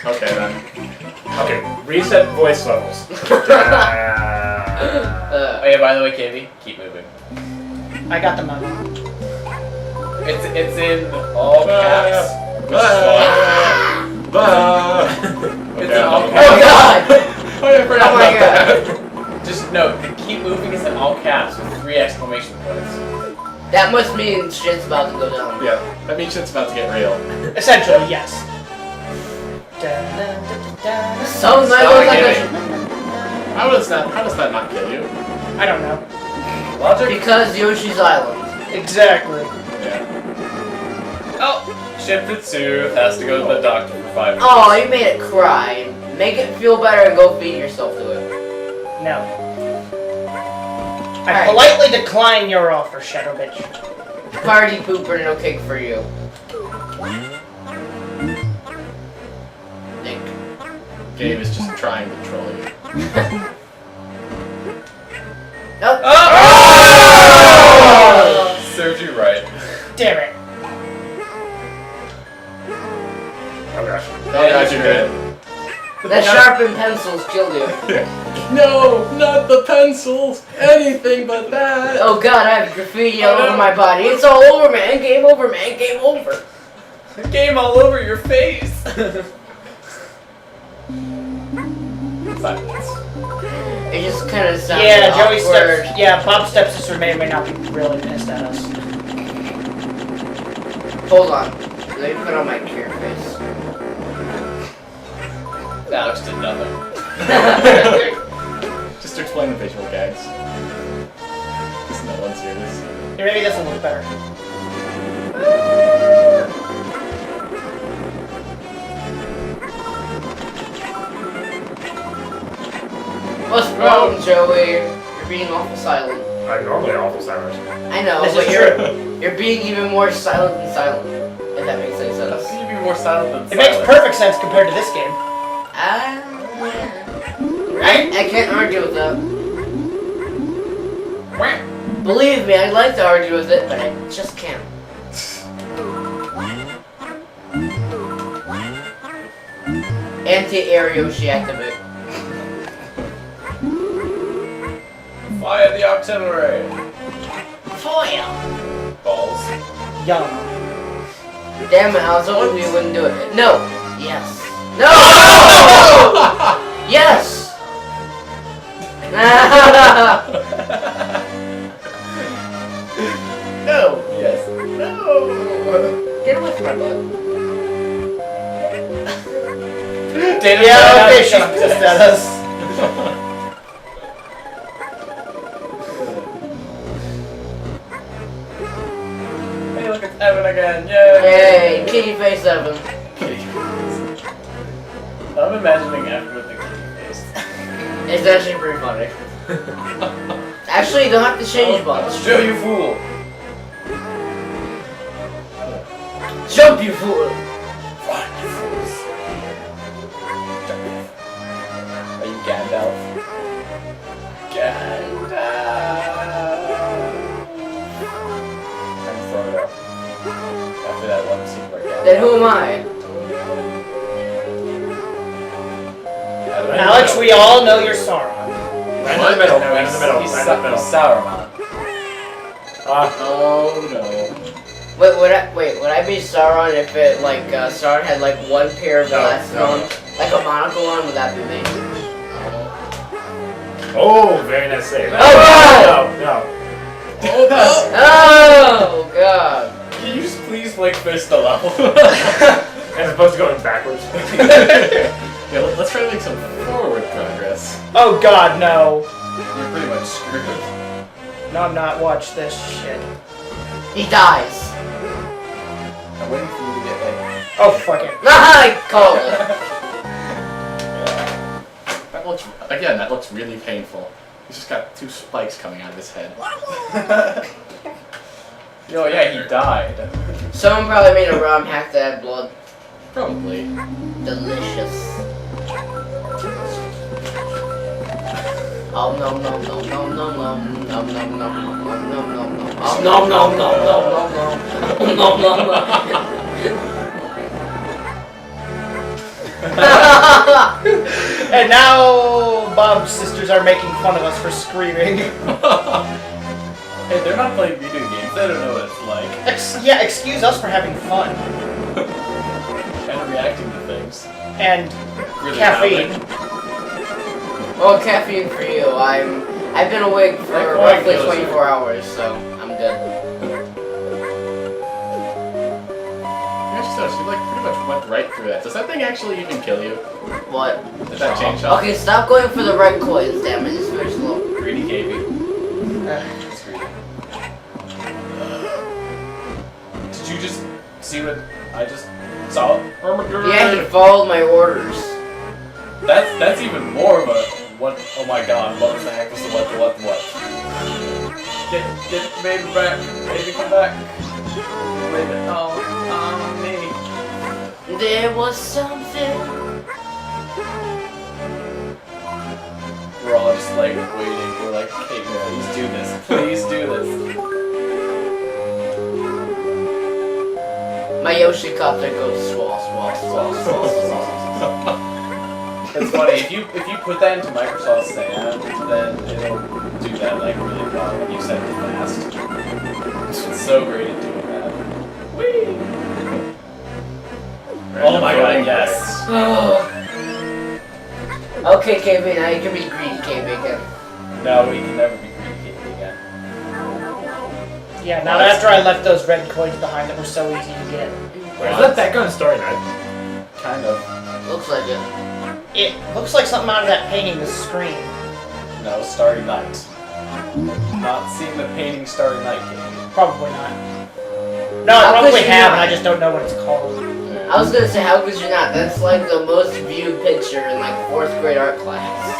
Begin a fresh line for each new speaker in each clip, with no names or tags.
Okay then. Okay, reset voice levels.
Oh yeah, by the way, KB, keep moving.
I got the memo.
It's in all caps. It's in all caps.
Oh god!
Oh, I forgot
Oh my
about
god.
that.
Just note, the keep moving is in all caps with 3 exclamation points.
That must mean shit's about to go down.
Yeah, that means shit's about to get real.
Essentially, yes. Sounds
Stop
like
kidding. How does that not kill you?
I don't know.
Logic?
Because Yoshi's Island. Exactly.
Yeah.
Oh! Shinfitsu has to go to the doctor for 5 minutes.
Oh, you made it cry. Make it feel better and go feed yourself to it.
No. I
Alright.
politely decline your offer, Shadow Bitch.
Party pooper, no cake for you. Nick.
Gabe is just trying to troll you.
Nope.
Oh! Serves you right.
Damn it.
Oh gosh.
Yeah,
Oh gosh, you're good.
That sharpened pencils killed you.
No, not the pencils. Anything but that.
Oh god, I have graffiti all over my body. It's all over, man. Game over, man. Game over.
Game all over your face. Silence.
It just kind of sounds
Yeah,
awkward.
Joey steps. Yeah, Bob's stepsister may or may not be really pissed at us.
Hold on. Let me put on my cure face.
Alex did nothing.
Just to explain the visual gags. Because no one's here this.
Here, maybe this will look better.
What's wrong, Joey? You're being awful silent.
I'm normally awful silent.
I know,
This
but
is
you're being even more silent than silent. If that makes any
How
sense.
can you be more silent than
It makes perfect sense compared to this game.
I can't argue with that. Believe me, I'd like to argue with it, but I just can't. Anti-air Yoshi activate.
Fire the artillery.
Foil!
Balls.
Yum.
Damn it, I was hoping we wouldn't do it. No! Yes. No! Yes!
No. Yes. No.
Get away from my butt.
Yeah, okay, she's pissed at us.
Hey, look, it's Evan again. Yay.
Yay, kitty face Evan.
I'm imagining Evan with the kitty face.
It's actually pretty funny. Actually, you don't have to change buttons.
Show you fool.
Jump, you fool!
Run, you fools. Are you Gandalf? Gandalf. I'm Frodo. After that one scene where Gandalf.
Then who am I?
Alex, we all know you're Sauron.
Right in the middle.
No,
Right in the middle.
He's,
Right in the middle.
he's Sauron.
Oh no.
Wait, would I be Sauron if it Sauron had like one pair of glasses on, like a monocle on? Would that be me?
Oh, very nice save.
Oh, God!
No.
Oh, that's...
Oh god!
Can you just please flick fist the level?
As opposed to going backwards. Yeah, let's try to make some forward progress.
Oh god, no.
You're pretty much screwed.
No, I'm not. Watch this shit.
He dies.
I'm waiting for you to get like...
Oh, fuck it.
I call it.
That looks really painful. He's just got 2 spikes coming out of his head.
Oh yeah, he died.
Someone probably made a ROM hack to add blood.
Probably.
Delicious. Oh no no no no no no no no no no no no no no oh no no no no no no no no.
And now Bob's sisters are making fun of us for screaming.
Hey, they're not playing video games. They don't know what it's like.
Yeah, excuse us for having fun.
And reacting to things.
And
Really
caffeine.
loudly.
Well, caffeine for you. I've been awake for
Like,
roughly
kills you.
24 hours, so I'm good.
Yoshi, so she like pretty much went right through that. Does that thing actually even kill you?
What?
Did that chain shot?
Okay, stop going for the red coins, damn it. It's very slow.
Greedy KB. It's greedy. Did you just see what I just saw?
Yeah, he followed my orders.
That's even more of a what? Oh my god! What the heck was the what? Get baby back, baby come back. Baby, oh, me.
There was something.
We're all just like waiting. We're like, hey, please do this. Please do this.
My Yoshi copter goes swall, swall, swall, swall, swall.
It's funny if you put that into Microsoft Sam, then it'll do that like really well when you set it fast. It's so great at doing that. Whee! Oh my god, yes.
Okay, KB, now you can be greedy, KB again.
No, we can never be greedy again.
yeah, now after I left those red coins behind that were so easy to get.
Wait, is that gun story night?
Kind of.
Looks like it.
It looks like something out of that painting, the screen.
No, Starry Night. Not seeing the painting Starry Night game.
Probably not. No, I
How
probably
could you
have,
not?
and I just don't know what it's called.
I was gonna say, how could you not? That's like the most viewed picture in like 4th grade art class.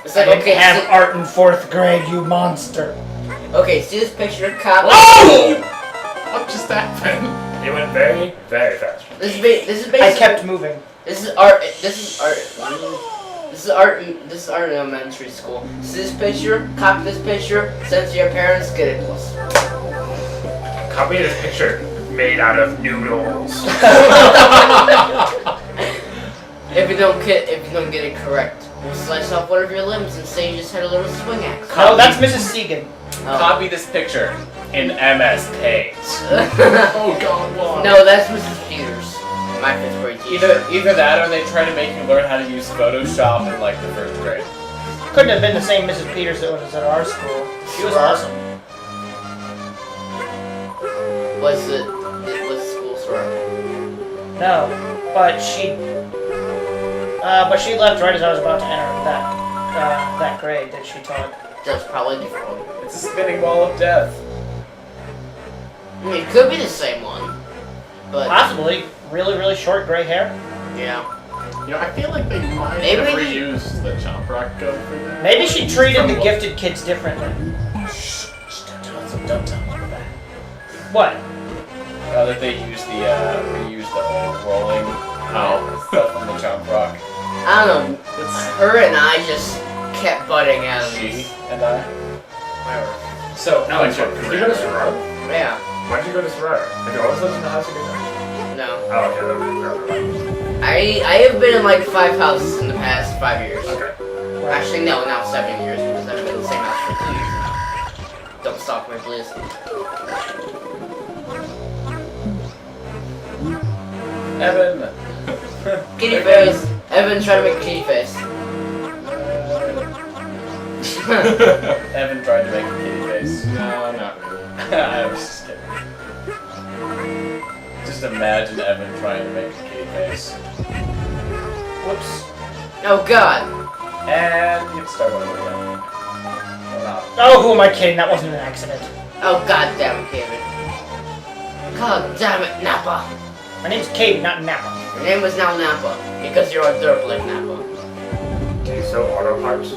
It's
I
like,
didn't
okay,
have
see,
art in 4th grade, you monster.
okay, see this picture, copy.
Oh! What just happened? It went very, very fast.
This is basically.
I kept moving.
This is art. This is art. This is art. This is art in elementary school. See this picture? Copy this picture. Send it to your parents. Get it plus.
Copy this picture made out of noodles.
If you don't get it correct, we'll slice off one of your limbs and say you just had a little swing axe.
No, that's Mrs. Segan.
Oh.
Copy this picture in MS Paint.
Oh god, why?
No, that's Mrs. Peters. My 5th grade teacher.
Either that or they try to make you learn how to use Photoshop in like the 1st grade.
Couldn't have been the same Mrs. Peters that was at our school. She was awesome.
Was the school store?
No, but she left right as I was about to enter that grade that she taught.
That's probably a different one.
It's a spinning ball of death.
I mean, it could be the same one, but
Possibly really, really short gray hair.
yeah.
You know, I feel like they might
Maybe
have
they-
reused the Chomp Rock gun for that.
Maybe she treated the gifted kids differently.
Shh, don't tell me that.
What?
That they reused the whole rolling stuff from the Chomp Rock.
I don't know. Her and I just kept butting at
She
him.
and I.
Whatever.
So, Alex, did you go to Soraro?
Yeah.
Why'd you go to Soraro? Have you always lived in the house you did that?
No.
Oh, okay,
I have been in like 5 houses in the past 5 years.
okay.
Actually, no, now 7 years because I've been in the same house for 2 years now. Don't stalk me, please.
Evan.
Kitty face. Evan trying to make a kitty face.
Evan tried to make a kitty face.
No, not really.
I was just kidding. Just imagine Evan trying to make a kitty face. Whoops.
Oh god.
And you can start over again. Or not.
Oh, who am I kidding? That wasn't an accident.
Oh god damn it, David. God damn it, Nappa.
My name's Katie, not Napa.
Your name is now Nappa because you're a derp like Nappa.
Do you sell auto parts?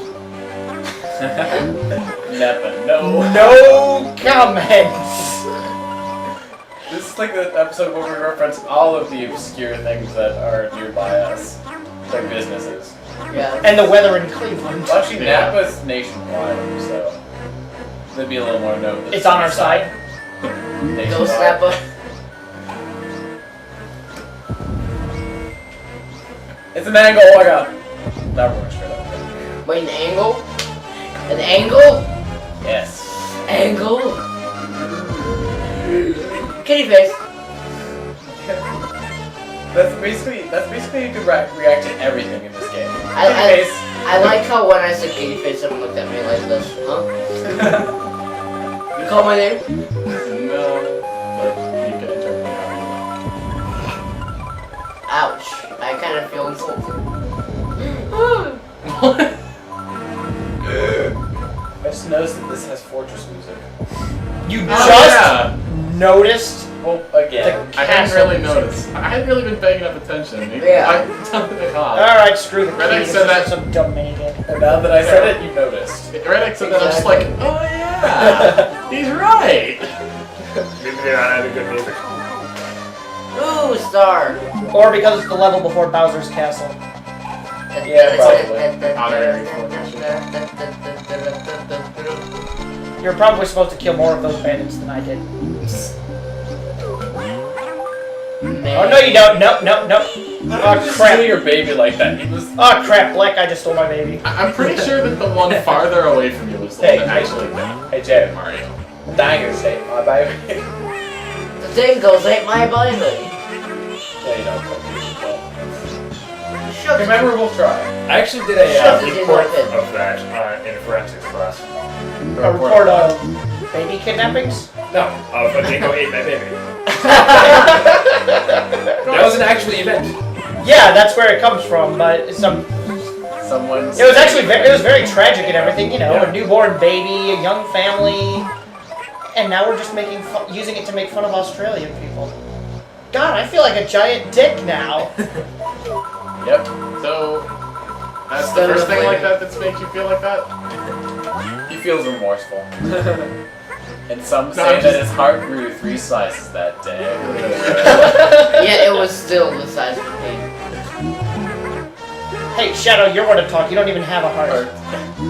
Never. No.
No comments.
This is like the episode where we reference all of the obscure things that are nearby us. Like businesses.
Yeah.
And the weather in Cleveland.
Well, actually,
Yeah.
Napa's nationwide, so there'd be a little more note. that
It's on our side.
Ghost
Nationwide.
Nappa.
It's an angle. Oh my god. Now we're going straight up.
Wait, an angle? An angle?
Yes.
Angle? Kitty face.
That's basically a good react to everything in this game.
I like how when I said kitty face, someone looked at me like this. Huh? You call my name?
No, but you can interpret how you
Ouch. I kind of feel insulted.
I just noticed that this has Fortress music.
You
Oh,
just
yeah.
noticed?
Well, again.
I hadn't really noticed. I hadn't really been paying enough attention.
Yeah.
I done it off.
Alright, screw the
Redneck
keys.
said that-
Some dumb minigame.
And now that I said it, you noticed.
Redneck said that, I was just like, oh yeah, he's right.
Maybe they're not having good music.
Ooh, star.
Or because it's the level before Bowser's Castle.
Yeah, probably.
You're probably supposed to kill more of those bandits than I did. Oh no you don't, nope. Oh
Just
crap.
steal your baby like that. He was.
Oh crap, Black guy just stole my baby.
I'm pretty sure that the one farther away from you was the one that actually did
Hey Jay,
Mario.
Dangers ate my baby.
The Dingles ate my baby.
Yeah, you know.
Shut
Remember, we'll try. I actually did
Shut
a.
it.
Report of that in forensics class.
A report of baby kidnappings?
No, of a dingo ate my baby. That was an actual event.
Yeah, that's where it comes from, but it's some.
Someone's.
It was actually it was very tragic and everything, you know, a newborn baby, a young family, and now we're just using it to make fun of Australian people. God, I feel like a giant dick now.
Yep.
So, that's the first thing like that that's made you feel like that?
He feels remorseful. And some
No,
say
I'm
that
just-
his heart grew 3 slices that day.
Yeah, it was still the size of a pea.
Hey, Shadow, you're one to talk. You don't even have a heart.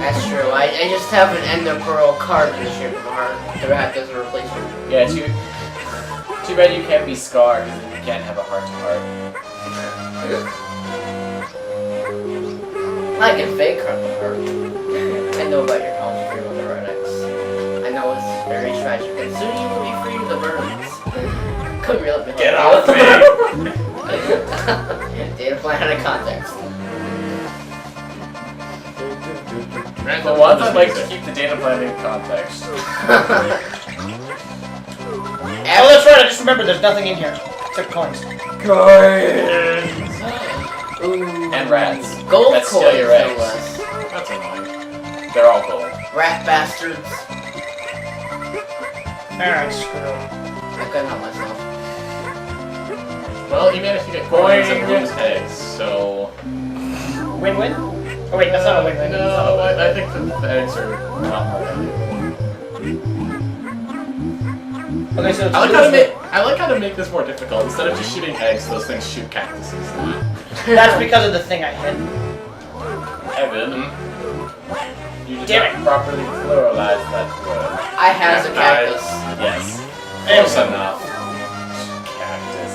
That's true. I just have an ender pearl carved in the shape of a heart. To have as a replacement.
Yeah, too bad you can't be scarred because then you can't have a heart to heart.
I can fake heart to heart. I know about your college career with the Redx. I know it's very tragic, and soon you will be free of the burdens. Couldn't really be
Get off me!
Data plan out of context.
For once, I'd like to keep the data plan in context.
Oh, that's right. I just remembered there's nothing in here except coins.
Ooh.
And rats.
Gold
That steal
coins,
your
no
eggs.
less.
That's annoying.
They're all gold.
Rat bastards.
Alright, screw it.
I couldn't help myself.
Well, you managed to get coins and lose eggs, so...
Win-win? Oh wait, that's not a win-win.
No, I think the eggs are not more valuable.
Okay, so it's
I like how to make this more difficult. Instead of just shooting eggs, those things shoot cactuses.
that's because of the thing I hit.
Evan, you did
Damn
not properly pluralize that word.
I has a cactus.
Yes.
Close enough.
Cactus.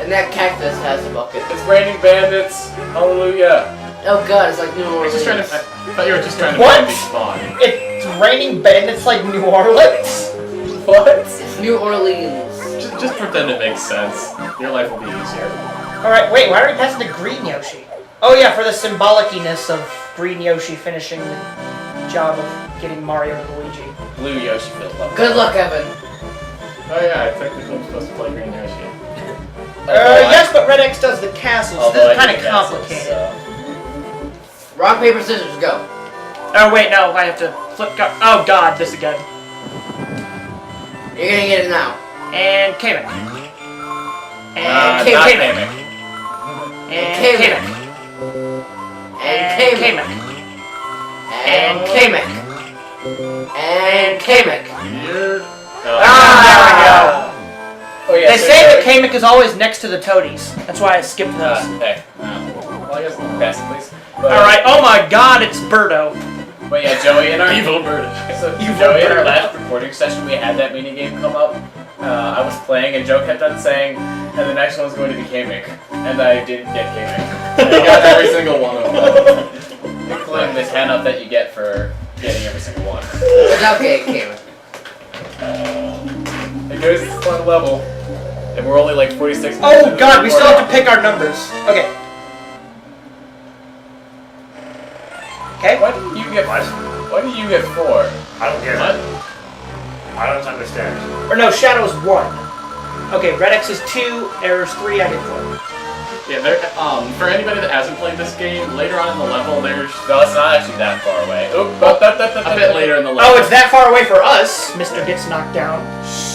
And that cactus has a bucket.
It's raining bandits. Hallelujah.
Oh god, it's like New
I
Orleans.
was just trying to. I thought you were just trying to
What?
make me spawn.
It's raining bandits like New Orleans?
What?
It's New Orleans.
Just pretend it makes sense. Your life will be easier.
Alright, wait, why are we passing to Green Yoshi? Oh yeah, for the symbolicness of Green Yoshi finishing the job of getting Mario and Luigi.
Blue Yoshi feels lovely.
Good luck, Evan.
Oh yeah, I technically am supposed to play Green Yoshi.
Yes, but Red X does the castles.
Although
This
I
is kind
do
of
castles,
complicated.
so.
Rock, paper, scissors, go.
Oh wait, no, I have to flip. Oh god, this again.
You're gonna get it now.
And Kamek. And
Not
Kamek.
Kamek.
And
Kamek.
Kamek.
And
Kamek.
Kamek. And Kamek. And Kamek.
You're...
Ah!
Oh yeah.
They
so
say that
Joey-
Kamek is always next to the toadies. That's why I skipped those.
Hey. Well, I guess pass it, please. But,
Alright, oh my god, it's Birdo.
But yeah, Joey, in our
Evil bird.
So
Evil
Joey, in our
bird.
last recording session, we had that minigame come up, I was playing and Joe kept on saying, and the next one's going to be K-Mink. And I didn't get K-Mink.
I got every single one of them.
Including the 10-up that you get for getting every single one.
It's okay, Cameron.
It goes to this one level. And we're only like 46 minutes
Oh
into
god, we
the
still have to
recording.
pick our numbers. Okay. Okay.
Why do you get
What?
Why do you get 4?
I don't get
What?
it. I don't understand.
Or no, Shadow's 1. Okay, Red X is 2, Error's 3, I get 4.
Yeah, for anybody that hasn't played this game, later on in the level, there's
No, it's not actually that far away. Oh,
a bit later in the level.
Oh, it's that far away for us. Mr. gets knocked down.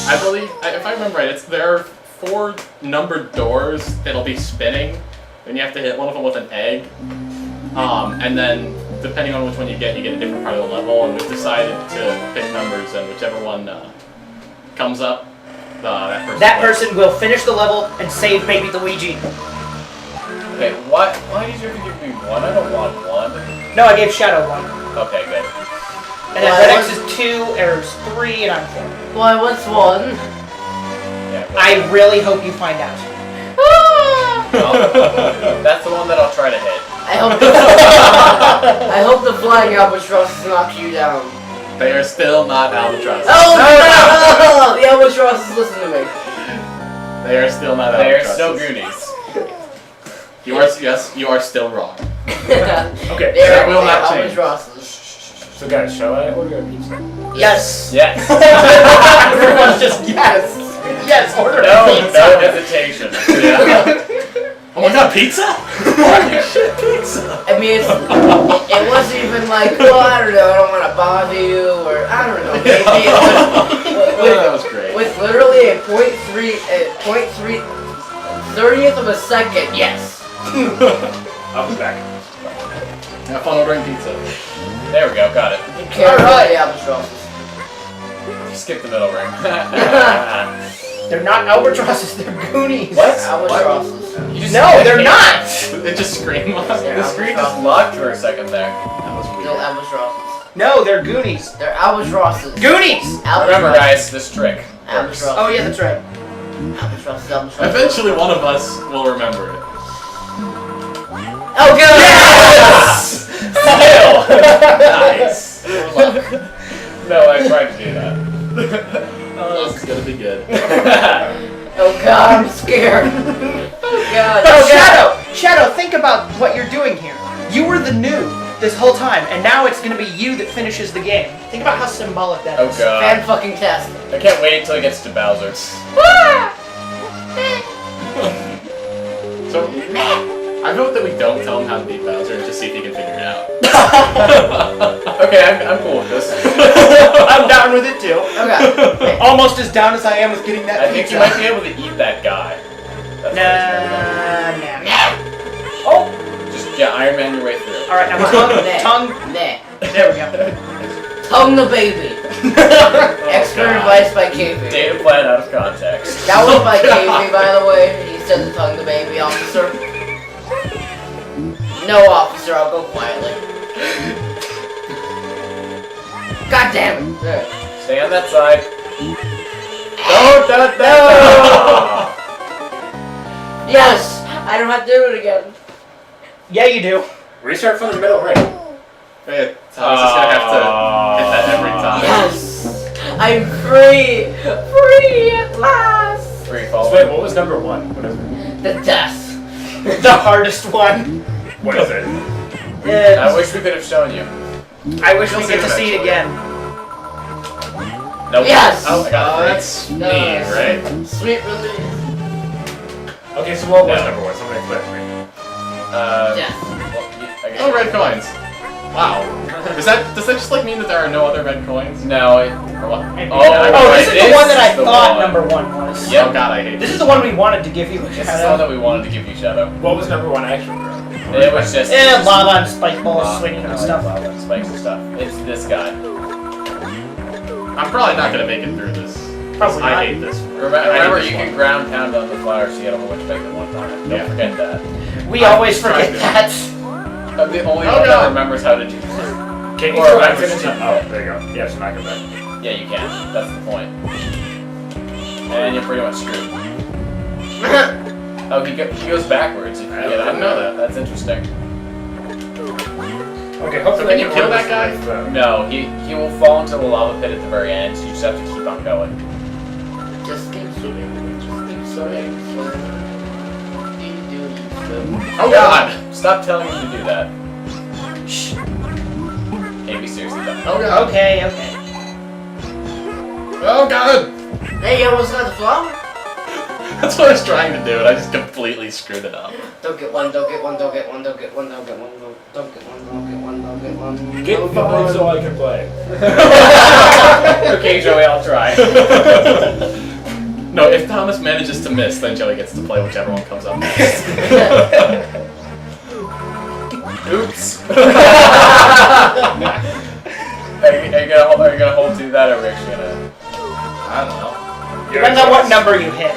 I believe, if I remember right, there are 4 numbered doors that'll be spinning, and you have to hit one of them with an egg. And then, depending on which one you get a different part of the level, and we've decided to pick numbers, and whichever one comes up,
That person will finish the level and save baby Luigi.
Okay, why did you give me 1? I don't want 1.
No, I gave Shadow 1.
Okay, good.
And then Red X is 2, Error's 3, and I'm 4.
Why, what's 1?
Yeah, good.
I really hope you find out.
That's the one that I'll try to hit.
I hope the flying albatross knocks you down.
They are still not albatrosses.
Oh no! The albatrosses listen to me.
They are still not
They are
albatrosses.
still Goonies.
You are still wrong.
Okay,
That will not change.
albatrosses.
so guys, shall I order a pizza?
Yes.
Yes.
Everyone's just yes. Yes, order a
No
pizza.
hesitation.
Oh my god, pizza? Holy shit, pizza!
I mean, it wasn't even like, well, I don't know, I don't want to bother you, or I don't know, maybe it was
That was great.
with literally a 0.3 30th of a second, yes.
I'll be back.
Have fun ordering pizza.
There we go, got it.
You can't
Alright.
the albatrosses.
Skip the middle ring.
They're not albatrosses, they're Goonies.
What?
Albatrosses.
You just
No, they're not.
It just screamed.
The screen just locked for a second there.
That was
No
weird.
albatrosses.
No, they're Goonies.
They're albatrosses.
Goonies!
Remember, guys, this trick works.
Albatrosses.
Oh yeah, that's right.
Albatrosses, albatrosses.
Eventually, one of us will remember it.
Oh, good!
Yes!
Nice.
No, I tried to do that.
Oh, this is gonna be good.
Oh god, I'm scared. Oh god.
Oh, Shadow! Shadow, think about what you're doing here. You were the noob this whole time, and now it's gonna be you that finishes the game. Think about how symbolic that
Oh
is.
Fan
god.
fucking test.
I can't wait until it gets to Bowser.
So, I vote that we don't tell him how to beat Bowser and just see if he can figure it out.
Okay, I'm cool with this.
I'm down with it too.
Okay.
Almost as down as I am with getting that
I think
pizza.
you might be able to eat that guy. That's
Nah. Oh!
Just, yeah, Iron Man your way through.
Alright, now
Nah.
tongue.
Nah.
There we go.
Tongue the baby. Expert
God.
advice by KV.
Data plan out of context.
That was by KV, by the way. He said the tongue the baby officer. No, officer, I'll go quietly. God damn it. There.
Stay on that side. No!
Yes! I don't have to do it again.
Yeah, you do.
Restart from the middle ring.
Hey, Tom's just gonna have to hit that every time.
Yes! I'm free! Free at last!
Free
So
fall.
wait, what was number 1? What is it?
The death.
The hardest one.
What is it?
I wish we could have shown you.
I wish we
You'll
get to see it
eventually.
again.
Nope.
Yes!
Oh, I got it.
That's me, right?
Sweet release.
Okay, so what was
No.
number 1? Somebody explain to me.
Death.
Well, I guess
Oh, red coins. Wow. Does that just like mean that there are no other red coins?
No, it.
Or what?
Oh, this is the one that I
is the
thought
one.
number 1 was.
Yep.
Oh god, I hate
This is the one we wanted to give you.
This is the one that we wanted to give you, Shadow.
What was number 1 actually?
It was just.
Lava and spike balls swinging
I
and
like
stuff.
lava and spikes and stuff. It's this guy.
I'm probably not gonna make it through this.
Probably
I
not.
hate this.
Remember,
this
you
one.
can ground pound on the flower so you get a whole bunch of spikes at one time. Don't
Yeah.
forget that.
We always forget
tried
that.
I'm the only
Oh,
one that
God.
remembers how to do that.
Can you
Or
go
a
back to
membership.
the Oh, there you go. Yeah, so not go back.
Yeah, you can. That's the point. and you're pretty much screwed. Oh, he goes backwards. If you
I
get
didn't
up.
know that.
That's interesting.
Okay, hopefully
can you
can
kill
win
that guy?
this race,
No, he will fall into the lava pit at the very end, so you just have to keep on going.
Just keep swimming. Just keep swimming.
Oh god!
Stop telling him to do that. Shh. Hey, be seriously done.
Oh god!
Okay.
Oh god!
Hey, you almost got the flower?
That's what I was trying to do, and I just completely screwed it up.
Don't get one, don't get one, don't get one, don't get one, don't get one, don't get one, don't get one, don't get one.
Get fine so I can play.
Okay, Joey, I'll try.
No, if Thomas manages to miss, then Joey gets to play whichever one comes up next.
Oops. Are you gonna hold to that, or are we actually gonna?
I don't know.
Depends on what number you hit.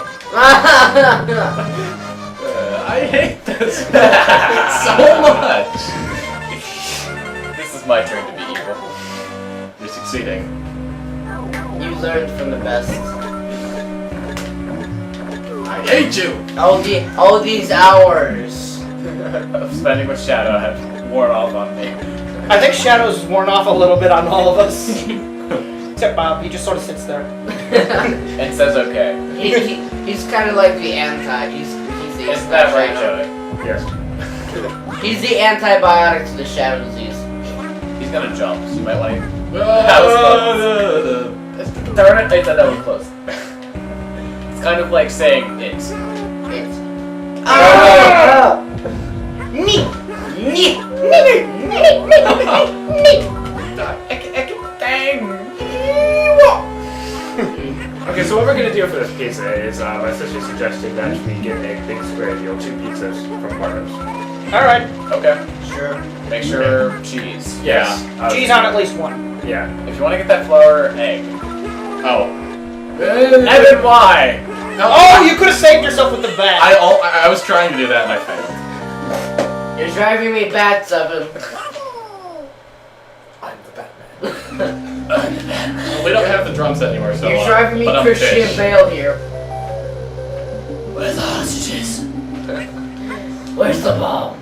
I hate this so much.
This is my turn to be evil.
You're succeeding.
You learned from the best.
I hate you.
All these hours.
Of spending with Shadow have worn off on me.
I think Shadow's worn off a little bit on all of us. Except Bob, he just sort of sits there.
And says okay.
He's kind of like the anti. He's the
Isn't that right,
shadow.
Joey?
Yes.
He's the antibiotic to the shadow disease.
He's gonna jump, so you might want to.
Uh,
Darn it! I thought that was close. It's kind of like saying it's.
It's
Ah!
Me!
Okay, so what we're gonna do for this pizza is my sister suggested that we get a big square deal, 2 pizzas from Bartles.
Alright.
Okay.
Sure.
Make sure cheese.
Yes.
Cheese on at least one.
Yeah.
If you want to get that flour, egg.
Oh.
Evan, why?
Oh, you could have saved yourself with the bat.
I was trying to do that and I failed.
You're driving me bad, Seven.
I'm the Batman.
We don't have the drum set anymore, so.
You're driving me
but I'm
Christian
fish.
Bale here.
Where's the hostages?
Where's the bomb?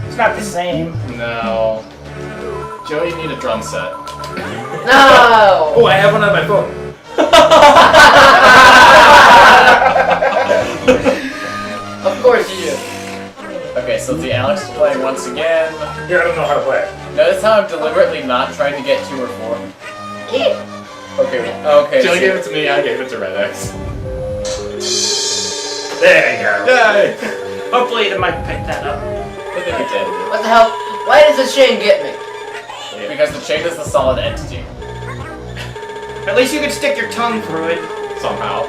It's not the same.
No. Joey, you need a drum set.
No!
Oh, I have one on my phone.
Of course you do.
Okay, so the Alex is playing once again.
Here, I don't know how to play it.
Notice how I'm deliberately not trying to get 2 or 4.
Yeah.
Okay, okay.
Joey
so-
gave it to me, I gave it to Red X.
There you go.
Yay!
Hopefully the mic picked that up.
I think it did.
What the hell? Why does the chain get me?
Because the chain is the solid entity.
At least you could stick your tongue through it.
Somehow.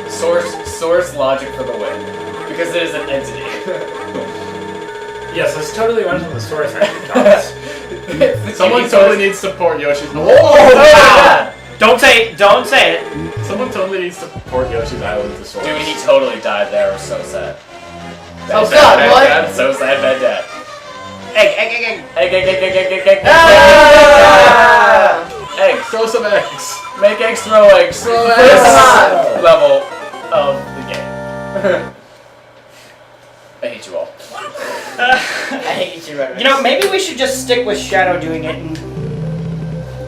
Source logic for the win. Because it is an entity.
Yes, this totally runs from the source actually.
Someone totally needs to port Yoshi's.
Oh, wow.
Don't say it. Don't say it.
Someone totally needs to port Yoshi's Island to source.
Dude, he totally died there. I was so sad.
Oh God, what?
Bad, so sad, bad dad.
Egg.
Egg.
Ah!
Egg.
Throw some eggs.
Make eggs, throw eggs.
Throw
First
eggs.
level of the game. I hate you all.
I hate you, Red.
You know, maybe we should just stick with Shadow doing it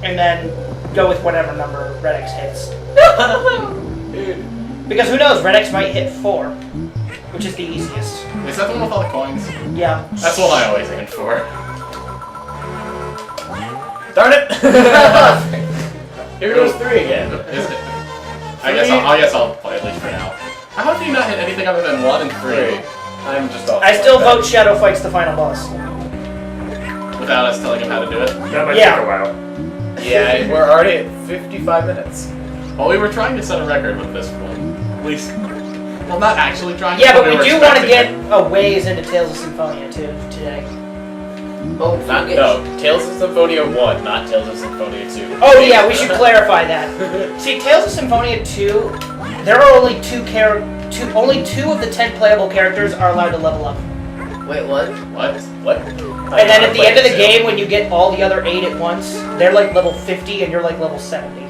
and then go with whatever number Red X hits. Because who knows, Red X might hit 4, which is the easiest.
Is that the one with all the coins?
Yeah.
That's what I always aim for.
Darn it! Here goes 3 again.
Is it? I guess I'll play at least for now. How have you not hit anything other than 1 and 3?
I'm just off.
I still vote Shadow fights the final boss.
Without us telling him how to do it?
That might
Yeah.
take a while.
Yeah, we're already at 55 minutes.
Well, we were trying to set a record with this one. At least. Well, not actually trying to.
Yeah, but we
were
do want to
expecting
get a ways into Tales of Symphonia too today.
Oh,
Not, no, Tales of Symphonia 1, not Tales of Symphonia 2.
Oh yeah, we should clarify that. See, Tales of Symphonia 2, there are only only 2 of the 10 playable characters are allowed to level up.
wait, what?
What?
What?
And then at the end of the game, when you get all the other 8 at once, they're like level 50 and you're like level 70.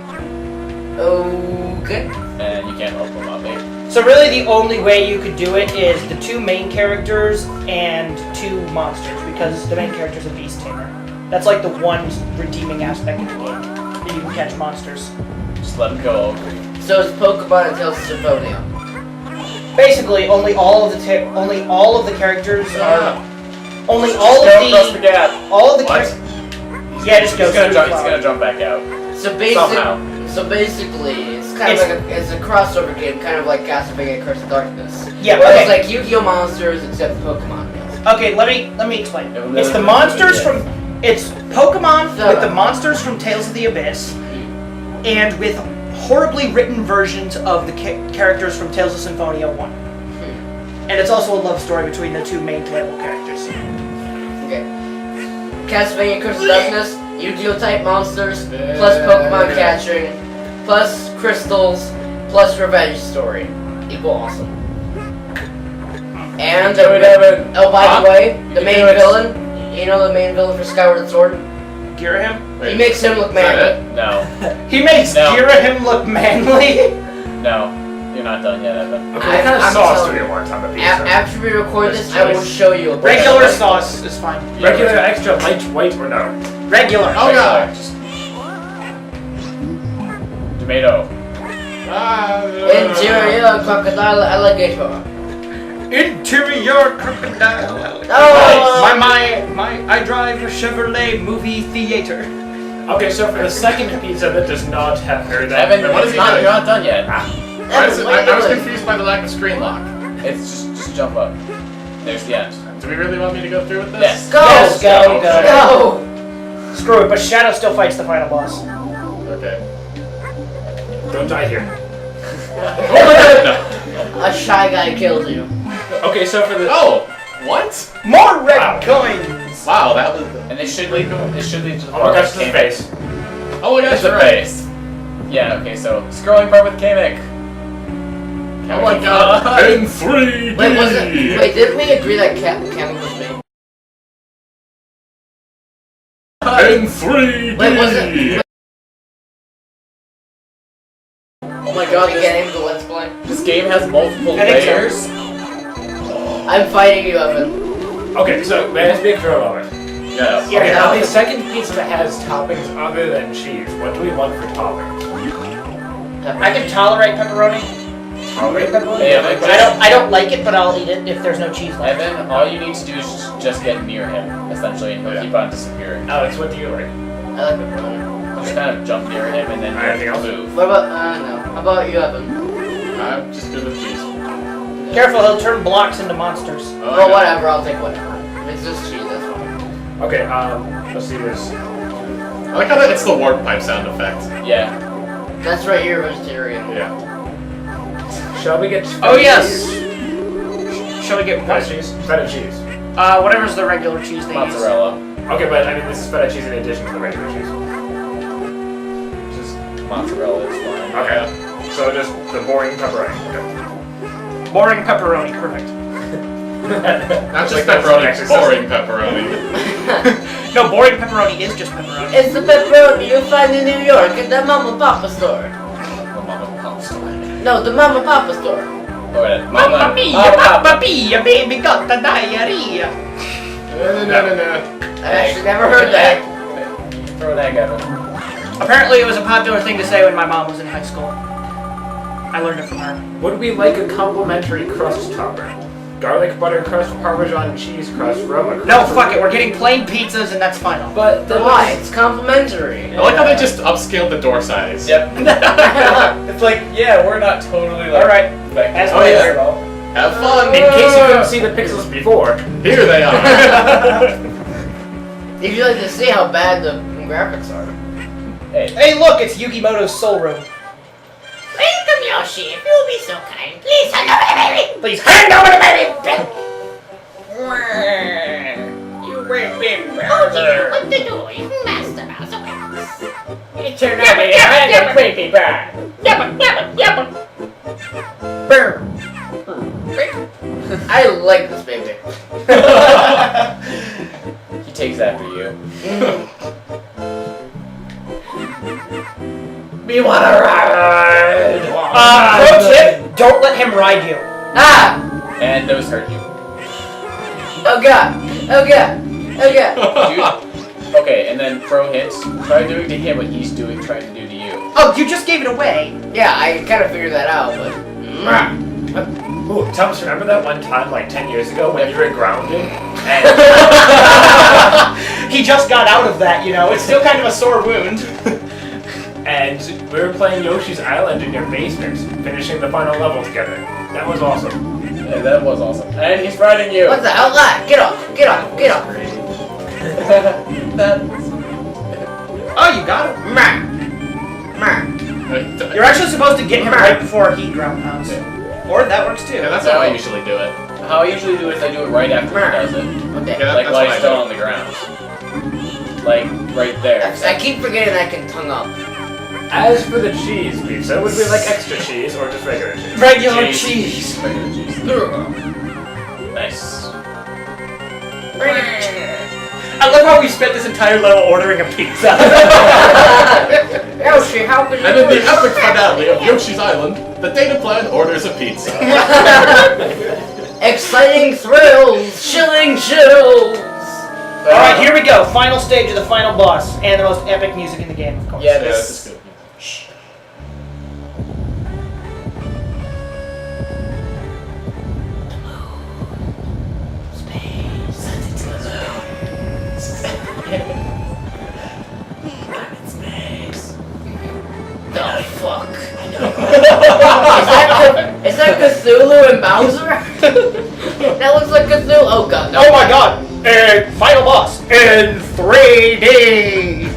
Okay.
and you can't open them up. Maybe.
So really the only way you could do it is the 2 main characters and 2 monsters, because the main character is a beast tamer. That's like the one redeeming aspect of the game, that you can catch monsters.
Just let them go.
So it's Pokemon and Tales of Symphonia.
Basically, only all of the characters are only
Just
all
go
of
across the
the
gap.
all of the
What?
characters. Yeah, just go.
He's gonna
through
jump.
the
He's
flower.
gonna jump back out.
So
Somehow.
basically, it's kind of it's a crossover game, kind of like Castlevania Curse of Darkness.
Yeah,
Where
okay.
it's like Yu-Gi-Oh monsters except Pokemon.
Okay, let me explain.
Yeah,
It's the
yeah.
monsters from it's Pokemon
Shut
with
up.
the monsters from Tales of the Abyss, and with horribly written versions of the characters from Tales of Symphonia 1. And it's also a love story between the 2 main playable characters.
Okay. Castlevania Curse of Darkness, Yu-Gi-Oh type monsters, plus Pokemon catching, plus crystals, plus revenge story. Equal awesome. And oh, by the way, the main villain, you know the main villain for Skyward Sword?
Girahim?
He makes him look manly.
No.
He makes
No.
Girahim look manly?
No. You're not done yet, Evan.
Okay, what kind of
I'm
sauce
telling
do
you.
we want on the pizza?
After we record this,
There's
I will
choice.
show you a
Regular sauce is fine.
Regular, extra, light, white, or no?
Regular.
Oh god.
Just... Tomato.
Interior crocodile alligator.
Interior crocodile.
Oh!
I drive a Chevrolet movie theater.
Okay, so for the second pizza that does not have or that
Evan,
what is he
you're
doing?
not done yet.
Why is it, I was confused by the lack of screen lock.
It's just jump up. There's the end.
Do we really want me to go through with this?
Yes.
Go!
Yes, go.
Go!
Screw it, but Shadow still fights the final boss.
Okay.
Don't die here.
No.
A shy guy killed you.
Okay, so for the
Oh! What?
More red
Wow.
coins!
Wow, that was.
And it should lead to the
oh my
part
gosh,
with
the
Kamek.
face.
Oh my gosh,
It's the
you're right.
face. Yeah, okay, so scrolling part with Kamek.
Oh my god. In 3D!
Wait, was it? Wait, didn't we agree that Cameron was me?
In 3D!
Wait, was it?
Oh my
Did
god,
we get into the Let's Play?
this game has multiple
I think so.
layers.
I'm fighting you, Evan.
Okay, so let's be clear about it.
Yes.
Yeah.
Okay, now the second pizza that has toppings other than cheese, what do we want for toppings?
I can tolerate pepperoni.
Tolerate pepperoni?
Yeah, like
I don't like it, but I'll eat it if there's no cheese left.
Evan, all you need to do is just get near him, essentially, and he'll keep on disappearing.
Alex, what do you like?
I like pepperoni.
Just kind of jump near him and then
Anything else?
move.
What about, no. How about you, Evan?
I'm just good with cheese.
Careful, he'll turn blocks into monsters.
Oh,
Well,
yeah.
whatever, I'll take whatever. If it's just cheese, that's fine.
Okay, let's see this.
I like how that it's the warp pipe sound effect.
Yeah.
That's right, you're a vegetarian.
Yeah.
Shall we get
Oh
feta
yes!
cheese?
Shall we get
Feta cheese? Feta cheese.
whatever's the regular cheese they use.
Mozzarella.
Okay, but I mean, this is feta cheese in addition to the regular cheese.
Just mozzarella is fine.
Okay, so just the boring pepperoni. Okay.
Boring pepperoni, perfect.
Not just
Like that's
pepperoni,
an exercise.
boring pepperoni.
No, boring pepperoni is just pepperoni.
It's the pepperoni you find in New York at the Mama Papa store.
The mama and pop store.
No, the Mama Papa store.
Alright,
Mamma mia, Papa Pia, baby got the diarrhea.
No.
I actually never heard that.
Throw an egg at him.
Apparently it was a popular thing to say when my mom was in high school. I learned it from her.
Would we like a complimentary crust topper? Garlic butter crust, Parmesan cheese crust, Roma crust.
No, fuck it, we're getting plain pizzas and that's final.
But
Then why? It's complimentary.
I like how they just upscaled the door size.
Yep. It's like, yeah, we're not totally like.
Alright,
Like,
as
Oh,
well.
yeah. Have fun!
in case you couldn't see the pixels before,
Here they are!
If you'd like to see how bad the graphics are.
Hey,
Hey look, it's Yugimoto's Soul Room.
Welcome, Yoshi. If you'll be so kind, please hand over the baby.
Please hand over the baby!
You weird big brother. What to do? You master mouse away.
It turned out to be a very creepy bird.
I like this baby.
he takes after you. We want to ride!
Pro tip, don't let him ride you.
Ah!
And those hurt you.
Oh god! Oh god! Oh god!
Dude. Okay, and then pro hits. Try doing to him what he's trying to do to you.
Oh, you just gave it away.
Yeah, I kind of figured that out, but...
Ooh, Thomas, remember that one time, like 10 years ago, when you were grounded? And
He just got out of that, you know. It's still kind of a sore wound.
and we were playing Yoshi's Island in your basement, finishing the final level together. That was awesome.
Yeah, that was awesome. And he's riding you.
What the hell? Ah, get off! Get off! Get off!
Oh, you got him.
Meh. Meh.
You're actually supposed to get him right before he groundhounds. Or that works too.
Yeah, that's how I usually do it.
How I usually do it is I do it right after he does it.
Okay.
Yeah,
Like
that's
while
what
he's
I
still
do.
on the ground. Like, right there.
I keep forgetting I can tongue up.
As for the cheese pizza, would we like extra cheese or just regular cheese?
Regular cheese.
Regular cheese.
Ugh.
Nice.
I love how we spent this entire level ordering a pizza.
Yoshi, how can you
And in
do
the
this?
epic finale of Yoshi's Island, the TheDataPlan orders a pizza.
Exciting thrills! Chilling chills!
Alright, here we go. Final stage of the final boss. And the most epic music in the game, of course.
Yeah,
Yeah, this
this
is good.
Oh, fuck. Is that Cthulhu and Bowser? That looks like Cthulhu. Oh god, no.
Oh my god! And final boss in 3D!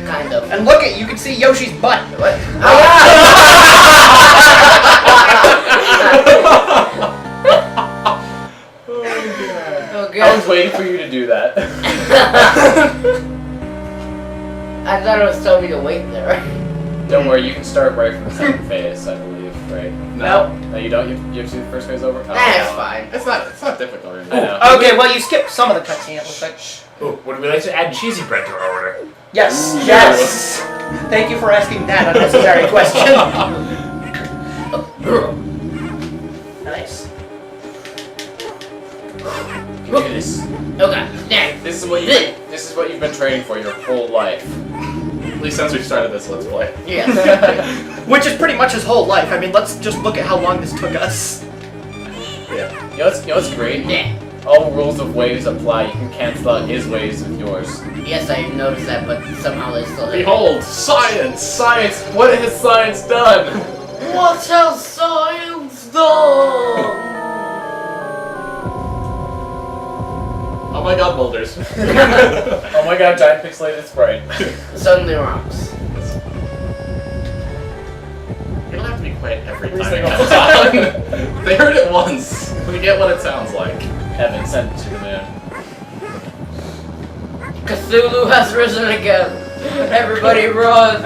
Kind of.
And look at, you can see Yoshi's butt.
What? Oh
I
god.
was waiting for you to do that.
I thought it was telling me to wait there.
Don't worry, you can start right from the second phase, I believe, right?
Nope.
No, you don't? You have to do the first phase over? Oh,
That's
no.
fine.
It's not difficult or
I
anything.
know.
Okay, well, you skipped some of the cutscene, it looks like.
Ooh, would we like to add cheesy bread to our order?
Yes, yes! Thank you for asking that unnecessary question. Nice.
You can do this.
Okay. Yeah.
This is what you've been training for your whole life.
At least since we started this Let's Play.
Yes.
Which is pretty much his whole life. I mean, let's just look at how long this took us.
Yeah.
You know what's great?
Yeah.
All rules of waves apply. You can cancel out his waves with yours.
Yes, I noticed that, but somehow they still.
Behold, science!
Science! What has science done?
What has science done?
Oh my god, boulders.
Oh my god, giant pixelated sprite.
Suddenly rocks.
You don't have to be quiet every
Every
time it
single
comes on. They heard it once. We get what it sounds like.
Heaven sent to the moon.
Cthulhu has risen again. Everybody run!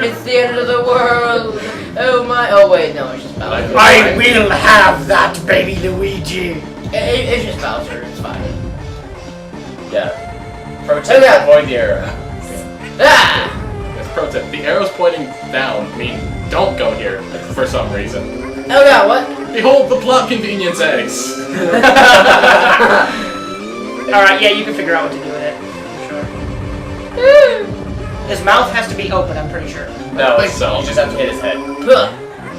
It's the end of the world. Oh my! Oh wait, no, it's just Bowser.
I will have that, baby Luigi!
It's just Bowser. It's fine.
Yeah. Pro tip,
Okay.
avoid the arrow.
Ah!
As pro tip, the arrows pointing down mean don't go here for some reason.
Oh god, what?
Behold the plot convenience eggs.
Alright, yeah, you can figure out what to do with it. His mouth has to be open, I'm pretty sure.
No,
I think so.
you just have to hit his head.
Huh.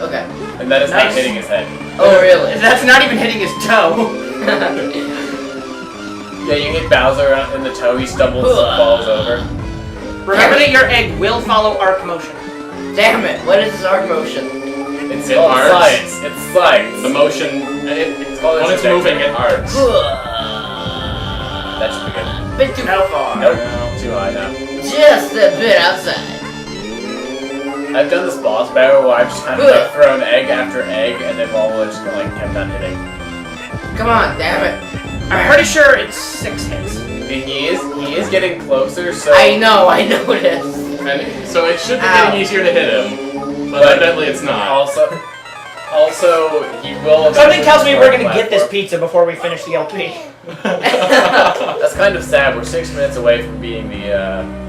Okay.
And that is
Nice.
not hitting his head.
Oh really?
That's not even hitting his toe.
Yeah, you hit Bowser in the toe, he stumbles and falls over.
Remember that your egg will follow arc motion.
Damn it! What is this arc motion?
It's
It
called
arcs.
science. It's science.
The motion,
called
when it's
trajectory.
moving, it arcs.
That should be good.
Bit too far.
Nope. Too high now.
Just a bit outside.
I've done this boss battle where I've just kind of like thrown egg after egg and then all just like kept on hitting.
Come on, damn it!
I'm pretty sure it's 6 hits.
And he is getting closer, so
I know it is.
And so it should be
Ow.
getting easier to hit him, but evidently it's not.
also Also, he will.
Something tells me we're gonna
platform.
get this pizza before we finish the LP.
That's kind of sad. We're 6 minutes away from beating the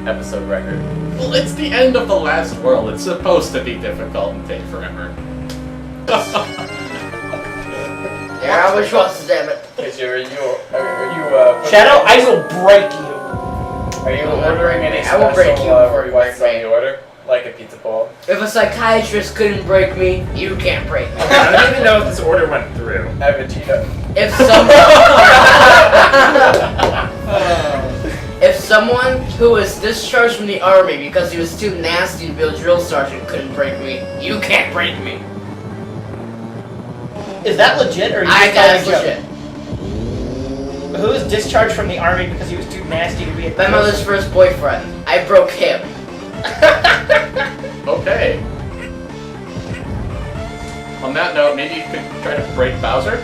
episode record.
Well, it's the end of the last world. It's supposed to be difficult and take forever.
Yeah, I wish was, damn it.
Are you
Shadow, I will break you.
Are you ordering any
I will break
special
you before you
requests
break
on
me.
the order? Like a pizza bowl?
If a psychiatrist couldn't break me, you can't break me.
I don't even know if this order went through.
Have a Vegeta.
If someone, if someone who was discharged from the army because he was too nasty to be a drill sergeant couldn't break me, you can't break me.
Is that legit or are you
I
just
got
telling a
legit.
joke? Who was discharged from the army because he was too nasty to be a
My mother's first boyfriend. I broke him.
Okay. On that note, maybe you could try to break Bowser?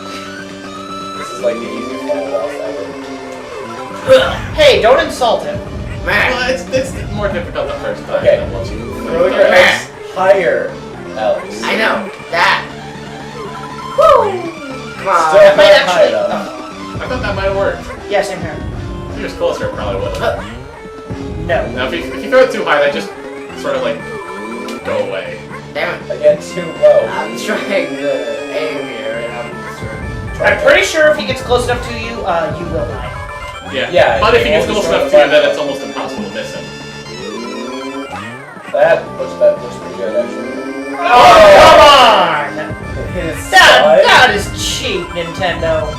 This is like the easiest final boss ever.
Hey, don't insult him.
Man.
Well, it's more difficult the first time.
Okay.
Than once you
Throw your eggs higher, Alex.
I know. That. Woo! Come on.
Still
That might
not high
actually.
enough.
I thought that might have worked.
Yeah, same here.
If he was closer, it probably would have.
No.
Now, if you throw it too high, that just sort of like go away.
Damn it.
Again, too low.
I'm trying to aim here and I'm
I'm pretty sure if he gets close enough to you, you will die.
Yeah.
Yeah,
But if he gets
you
close
almost
enough to
throw
you,
it
then
back.
it's almost impossible to miss him.
That looks pretty good, actually.
Oh, come on!
His
That is cheap, Nintendo.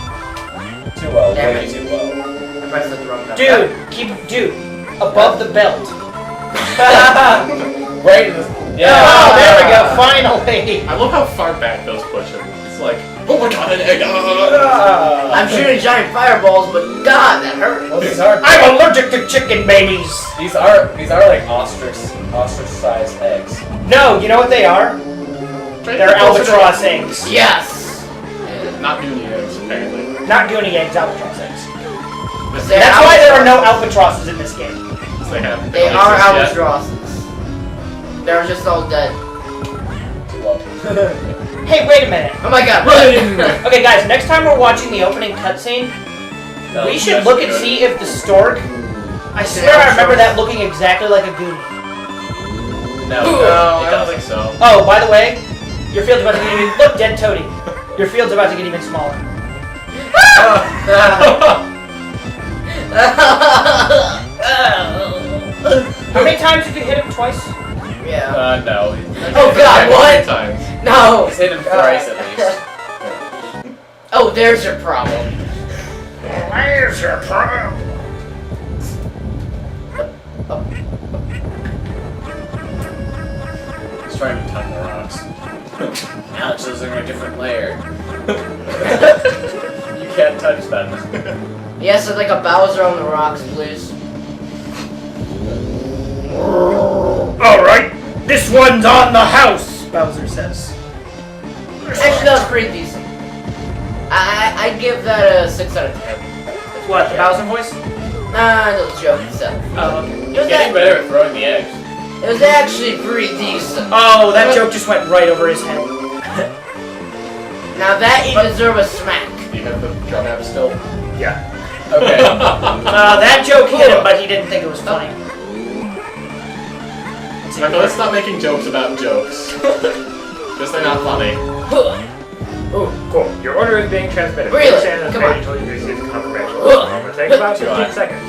too low.
Damn
Way
it.
too low.
I pressed the wrong button.
Dude, above the belt.
Right in the.
Oh, there we go, finally!
I love how far back those push him. It's like, oh my god, an egg!
I'm shooting giant fireballs, but God, that hurt.
Well, these are
I'm allergic to chicken babies!
these are like ostrich-sized eggs.
No, you know what they are?
Try to
They're
get closer to-
albatross eggs.
Yes.
Not Goonie eggs, apparently.
Not Goonie eggs, albatross eggs.
They're
That's why there are no
albatross.
albatrosses in this game.
They have.
They
don't
are
exist yet.
albatrosses. They're just all dead.
Too low.
Hey, wait a minute.
Oh my God.
Okay, guys, next time we're watching the opening cutscene,
No,
we should
that's
look and
good.
see if the stork. I swear I remember that looking exactly like a Goonie.
No,
No,
it
I don't
doesn't.
think so.
Oh, by the way, your field's about to get even. Look, dead toady. Your field's about to get even smaller. How many times did you hit him? Twice?
Yeah.
No.
Oh God, what?
Times.
No.
He's hit him thrice at least.
Oh, there's your problem.
Where's your problem?
He's trying to tuck the rocks. Alex is in a different layer. You can't touch that.
Yes, I'd like a Bowser on the rocks, please.
Alright, this one's on the house, Bowser says.
Actually, that was pretty decent. I'd give that a 6 out of 10.
What, the Bowser voice?
Nah, it was a joke itself.
Oh, okay.
It was,
Getting better at throwing the eggs.
it was actually pretty decent.
Oh, that joke just went right over his head.
Now that you deserve a smack.
Do you have the drum app still?
Yeah.
Okay.
That joke hit him, but he didn't think it was funny.
Michael, let's stop making jokes about jokes. Because they're not funny.
Oh, cool. Your order is being transmitted.
Really?
Stand and
Come
wait
on.
until you receive confirmation. It's going to take about 15 seconds.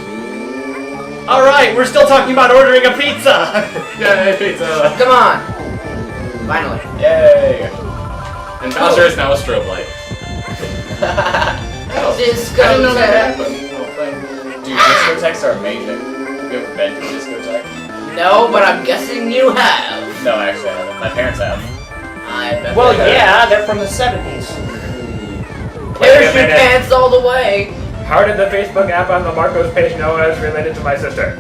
Alright, we're still talking about ordering a pizza!
Yay, pizza!
Come on. Finally.
Yay.
And Bowser is now a strobe light. Oh,
Disco
I didn't know that
tech.
happened. Oh, thank
Dude, discotheques are amazing. Have you ever been to a discotheque?
No, but I'm guessing you have.
No, actually I haven't. My parents have.
I bet.
Well,
they have.
yeah, they're from the 70s.
Wait a
Parachute
minute.
pants all the way.
How did the Facebook app on the Marcos page know I was related to my sister?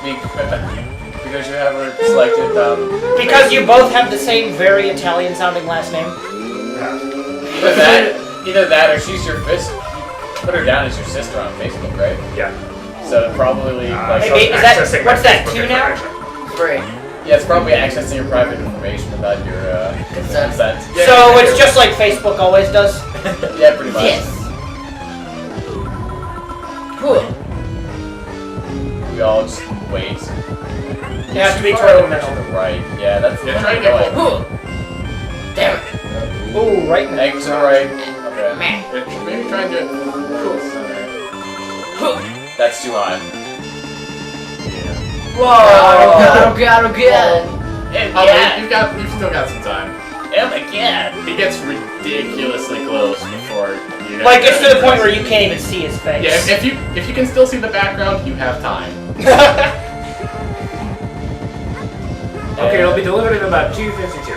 Because you have her selected,
Because you both have the same very Italian sounding last name.
either that or she's your fist. You put her down as your sister on Facebook, right?
Yeah.
So probably like
Hey, is that-
accessing
what's
my
that,
Facebook
2 now?
information.
3.
yeah, it's probably accessing your private information about your
Consent.
Yeah,
So
yeah,
it's just like Facebook always does?
yeah, pretty much.
Yes. Cool.
We all just wait.
It has to be
Far
toward the
over
middle.
to the right. Yeah, that's
Yeah, try to get
going.
Cool. Damn it.
Ooh, right in the
Egg to the right. Okay.
Man.
Maybe try and do it.
Cool. Center.
Cool.
That's too high.
Whoa. Oh god, oh god.
Oh, you've still got some time.
Oh my god.
He gets ridiculously close before you.
Like, it's to the point where you can't even see his face.
Yeah, if you can still see the background, you have time.
Okay, it'll be delivered in about 2:52.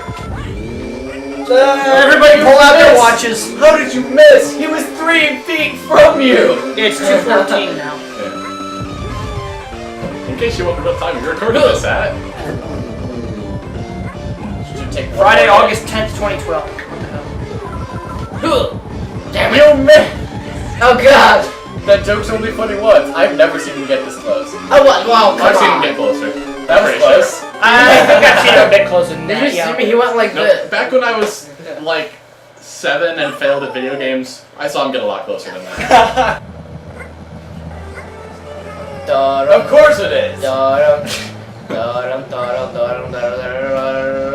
Everybody pull out their watches.
How did you miss? He was 3 feet from you.
It's 2:14 now.
In case you wonder what time you're recording this at.
Should take one
Friday,
more
August 10th, 2012. What the hell?
Cool. Damn it.
You missed.
Oh god.
That joke's only funny once. I've never seen him get this close.
Oh what? Wow, come
I've seen him
on.
get closer.
That was
Pretty
close.
I think I've seen him a bit closer than
Did
that,
you
yeah.
see me? He went like
No,
this.
back when I was like 7 and failed at video games, I saw him get a lot closer than that.
Of course it is.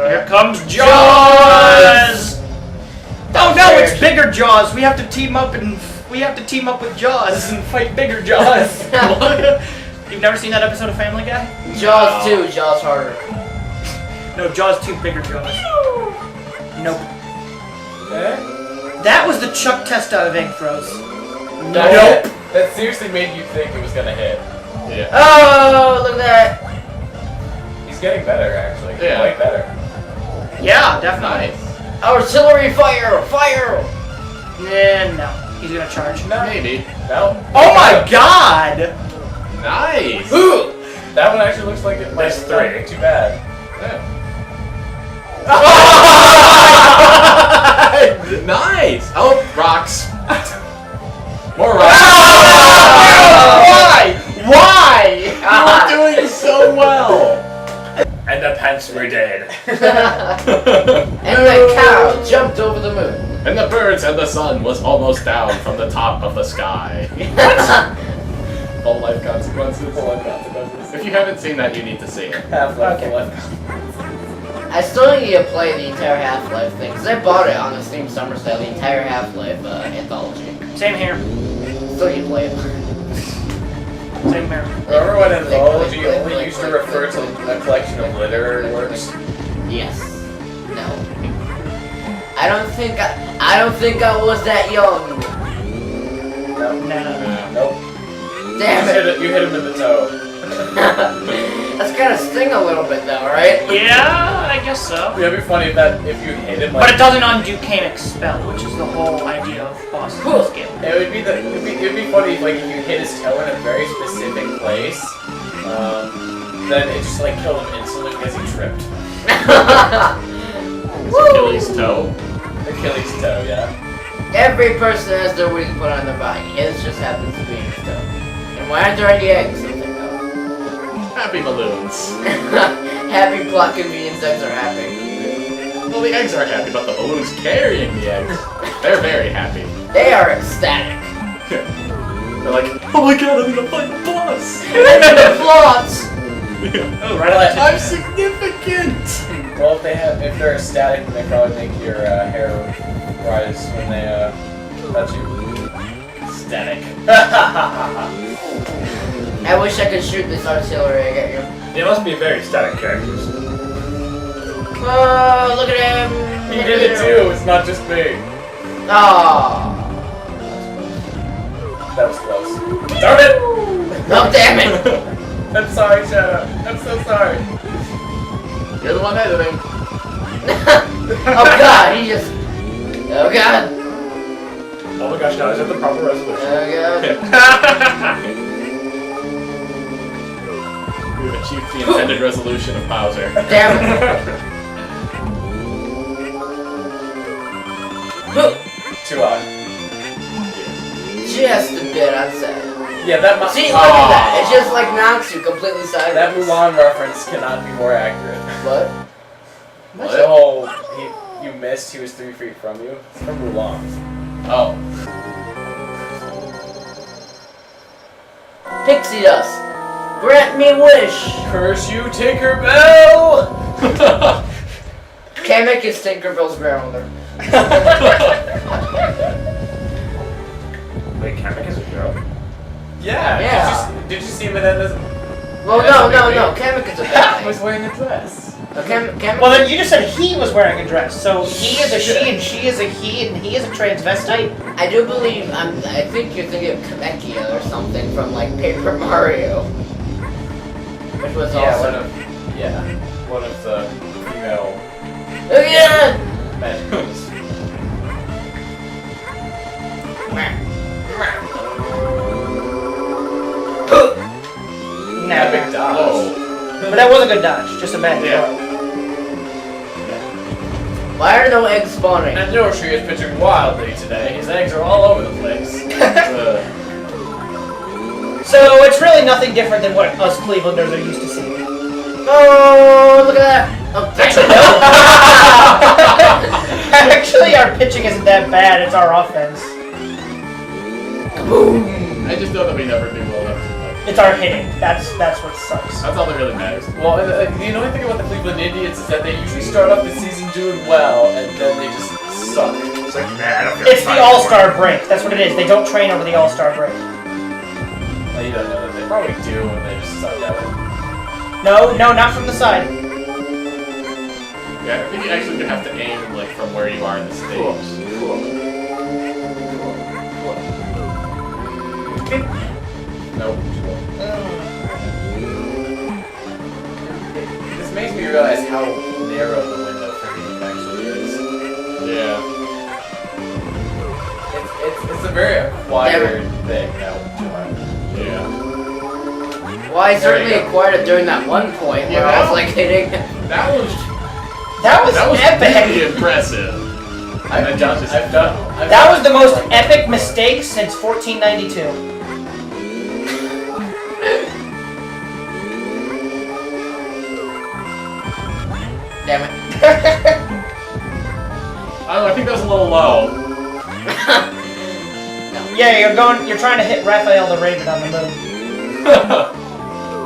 Here comes Jaws! Oh no, it's bigger Jaws. We have to team up with Jaws and fight bigger Jaws. You've never seen that episode of Family Guy?
Jaws 2, Jaws harder.
No, Jaws 2, bigger Jaws. Nope.
Eh?
That was the Chuck test out of egg throws.
Nope. That seriously made you think it was gonna hit.
Yeah.
Oh, look at that.
He's getting better, actually.
Yeah.
Quite better.
Yeah, definitely.
Nice.
Artillery fire! Fire!
No. He's gonna charge.
Maybe.
No.
Oh my god!
Nice.
Ooh!
That one actually looks like it might
That's
not
3.
be too bad.
Nice. Oh, rocks. More rocks.
Why? Why?
You were doing so well.
And the pants were dead.
And that cow jumped over the moon.
And the birds and the sun was almost down from the top of the sky. Full life consequences.
Full life consequences.
If you haven't seen that, you need to see it.
Half-Life.
Okay.
Full life.
I still need to play the entire Half-Life thing, because I bought it on the Steam Summer Sale, the entire Half-Life anthology.
Same here.
Still need to play it.
Same here.
Remember when anthology
Click,
only
click,
used to
click,
refer
click,
to
click,
a collection of literary works?
Yes. No. I don't think I was that young.
No.
No.
Nope.
Damn it.
You hit him in the toe.
That's gotta sting a little bit though, right?
Yeah, I guess so.
It'd be funny if you hit him like.
But it doesn't undo Cane Expel, which is the whole idea of boss skill.
It would be funny if like if you hit his toe in a very specific place, then it just like killed him instantly because he tripped.
Achilles toe.
Achilles toe, yeah.
Every person has their weak point on their body. His just happens to be his toe. And why aren't there any eggs? Something else.
Happy balloons.
Happy plot convenience eggs are happy.
Well, the eggs aren't happy, but the balloons carrying the eggs, they're very happy.
They are ecstatic.
They're like, oh my god, I'm gonna find the boss!
The plots!
Oh, right on that.
I'm significant!
Well, if they're static, then they probably make your hair rise when they touch you. Static.
I wish I could shoot this artillery at you.
They must be very static characters.
Oh, look at him!
He did it too. It's not just me.
Oh.
That was close. Darn it!
Oh, damn it!
I'm sorry, Shadow. I'm so sorry.
You're the one editing.
Oh god, he just... Oh god.
Oh my gosh, now is that the proper resolution?
Oh god.
We've achieved the intended resolution of Bowser.
Damn it.
Too high.
Just a bit, I'd say.
Yeah, that
See, look at that. It just like knocks you completely sideways.
that Mulan reference cannot be more accurate.
What?
What? The whole you missed. He was 3 feet from you. It's from Mulan.
Oh.
Pixie dust. Grant me wish.
Curse you, Tinkerbell!
Kamek is Tinkerbell's grandmother.
Wait, Kamek is a girl?
Yeah.
Yeah.
Did you see him in that?
Well, no. Kamek is a
He
bad
was
thing.
wearing a dress.
Kamek.
Well, then you just said he was wearing a dress, so he is a she and she is a he and he is a transvestite.
I do believe I think you're thinking of Kamekia or something from like Paper Mario, which was awesome.
One of the female
Oh yeah.
magicals.
No,
Epic dodge.
Whoa.
but that was a good dodge, just a bad
Yeah.
throw.
Why are no eggs spawning?
And Yoshi is pitching wildly today. His eggs are all over the place.
So it's really nothing different than what us Clevelanders are used to seeing.
Oh, look at that! Oh,
Actually, our pitching isn't that bad. It's our offense.
Kaboom!
I just know that we never do well enough to like.
It's our hitting. That's what sucks.
That's all that really matters.
Well, the annoying thing about the Cleveland Indians is that they usually start off the season doing well, and then they just suck.
It's like, man, I don't feel
It's the
fine
All-Star break. That's what it is. They don't train over the All-Star break.
Well, you don't know that. They probably do, and they just suck at it.
No, not from the side.
Yeah, I think you actually do have to aim like from where you are in the stage. Nope.
This makes me realize how narrow the window for him actually is.
Yeah.
It's a very acquired thing now.
Yeah.
Well, I certainly acquired it during that one point where I was like hitting.
That was
That was epic.
really impressive.
I've done.
That was the most epic mistake since 1492.
Damn it.
I think that was a little low.
Yeah, you're trying to hit Raphael the Raven on the moon.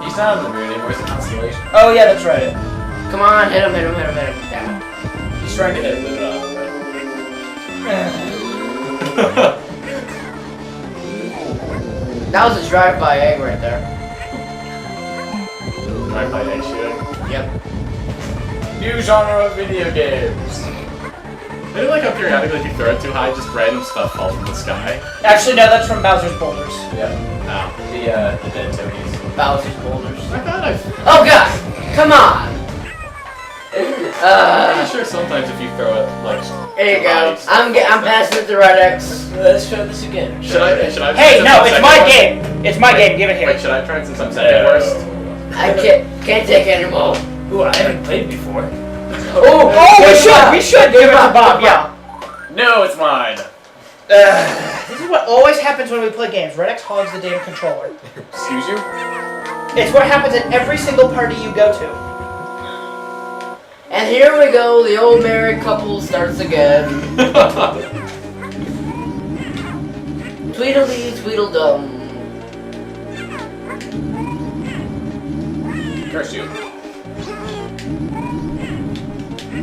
He's not on the moon anymore. He's a constellation.
Oh yeah, that's right.
Come on, hit him. Damn it.
He's trying to hit Luna on the moon.
That was a drive-by egg right there.
Drive-by egg shooting.
Yep.
New genre of video games.
I do like how periodically if you throw it too high, just random stuff falls from the sky.
Actually, no, that's from Bowser's Boulders.
Yeah.
Ow.
The dead toadies.
Bowser's boulders.
I thought I...
Oh god! Come on!
I'm sure sometimes if you throw it, like...
There you
too
go.
high,
I'm passing it to Red X.
Let's try this again.
Should I
Hey,
since
no,
I'm
it's
second
my
worst-
game. It's my game. Give it here.
Wait, should I try it since I'm second worst?
I can't take anymore.
Ooh, I haven't played before.
Oh,
We should give it to Bob. Yeah.
No, it's mine.
This is what always happens when we play games. Red X hogs the damn controller.
Excuse you?
It's what happens at every single party you go to.
And here we go, the old married couple starts again. Tweedledee, Tweedledum.
Curse you.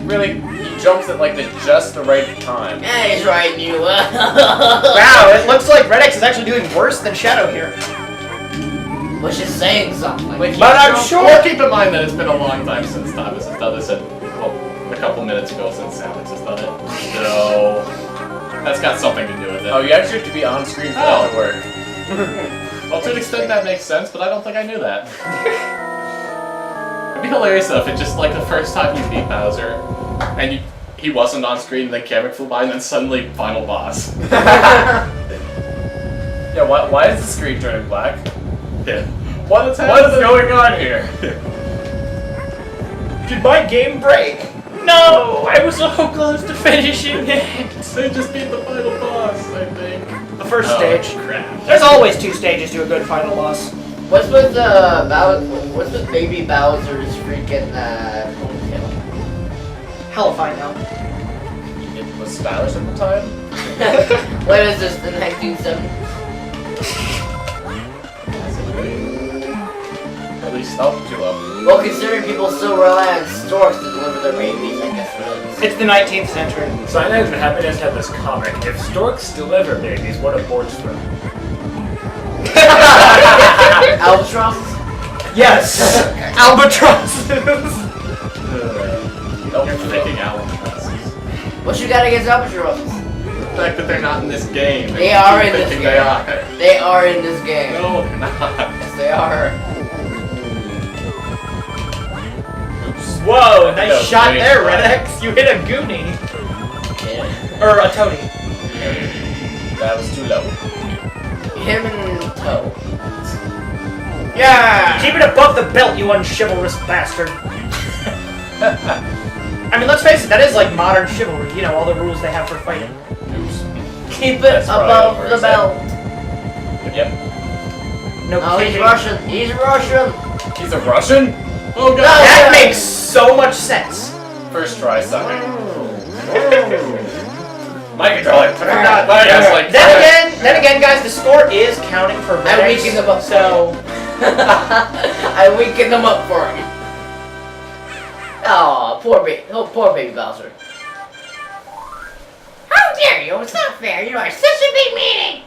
Really, he jumps at like just the right time.
Yeah, he's riding you.
Wow, it looks like Red X is actually doing worse than Shadow here.
Which is saying something.
Like,
But I'm
Well,
sure.
keep in mind that it's been a long time since Thomas has done this, and well, a couple minutes ago since Alex has done it. So that's got something to do with it.
Oh, you actually have to be on screen for that to work.
Well, to an extent that makes sense, but I don't think I knew that. It'd be hilarious though if it just like the first time you beat Bowser, and he wasn't on screen, and then Kamek flew by, and then suddenly final boss.
Yeah, why is the screen turning black?
Yeah.
What is going on here?
Did my game break? No, I was so close to finishing it.
They just beat the final boss, I think.
The first
Oh,
stage.
crap.
There's always 2 stages to a good final boss.
What's with Baby Bowser's freaking ponytail?
Hell if I know.
It was stylish at the time.
What is this, the 1970s?
At least
Oh, too low.
Well, considering people still rely on storks to deliver their babies, I guess it is.
It's the 19th century.
Cyanide and Happiness had this comic. If storks deliver babies, what aborts them?
Albatrosses?
Yes! Albatrosses!
You're thinking albatrosses.
What you got against albatrosses?
The fact that they're not in this game.
They
and
are
you
in this
thinking
game.
They are.
They are in this game.
No, they're not.
Yes, they are.
Oops.
Whoa, nice
That was
shot
way
there,
too
Red
high.
X. You hit a Goonie.
Yeah.
Or a Toady.
That was too low.
Him and Toe.
Yeah! Keep it above the belt, you unchivalrous bastard. I mean, let's face it, that is like modern chivalry. You know, all the rules they have for fighting.
Oops.
Keep it
That's probably
above
over
the
his
belt.
Yep.
No
Oh, he's
kidding.
Russian. He's Russian.
He's a Russian?
Oh god.
That makes so much sense.
First try, sucking. My controller.
Then again, guys, the score is counting for Red
I
X,
weakened them up.
so
I weakened them up for him. Oh, poor baby Bowser. How dare you? It's not fair. You are such a big meanie.